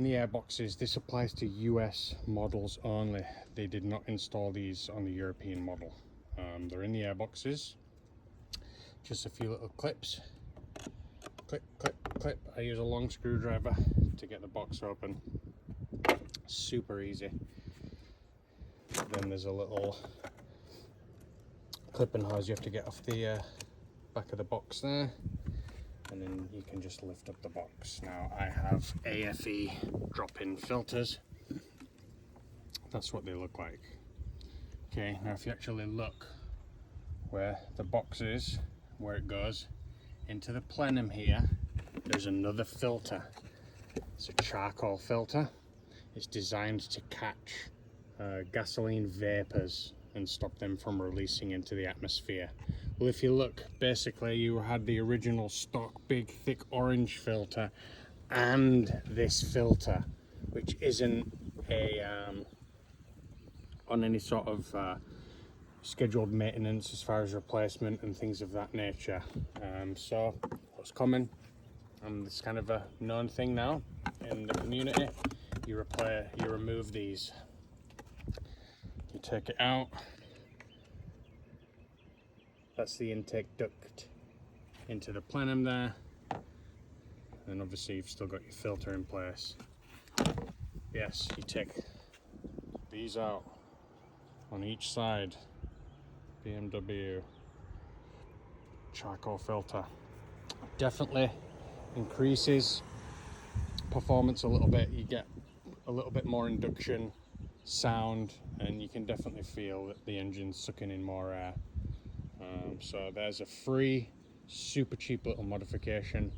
the airboxes. This applies to US models only. They did not install these on the European model. They're in the airboxes. Just a few little clips. Clip, clip, clip. I use a long screwdriver to get the box open. Super easy. Then there's a little clipping hose you have to get off the back of the box there, and then you can just lift up the box. Now I have AFE drop-in filters. That's what they look like. Okay, now if you actually look where the box is, where it goes into the plenum here, there's another filter. It's a charcoal filter. It's designed to catch gasoline vapors and stop them from releasing into the atmosphere. Well, if you look, basically you had the original stock big thick orange filter and this filter, which isn't a on any sort of scheduled maintenance as far as replacement and things of that nature. So what's common, and it's kind of a known thing now in the community, you remove these. You take it out. That's the intake duct into the plenum there. And obviously you've still got your filter in place. Yes, you take these out on each side. BMW charcoal filter. Definitely increases performance a little bit. You get a little bit more induction sound, and you can definitely feel that the engine's sucking in more air. So there's a free, super cheap little modification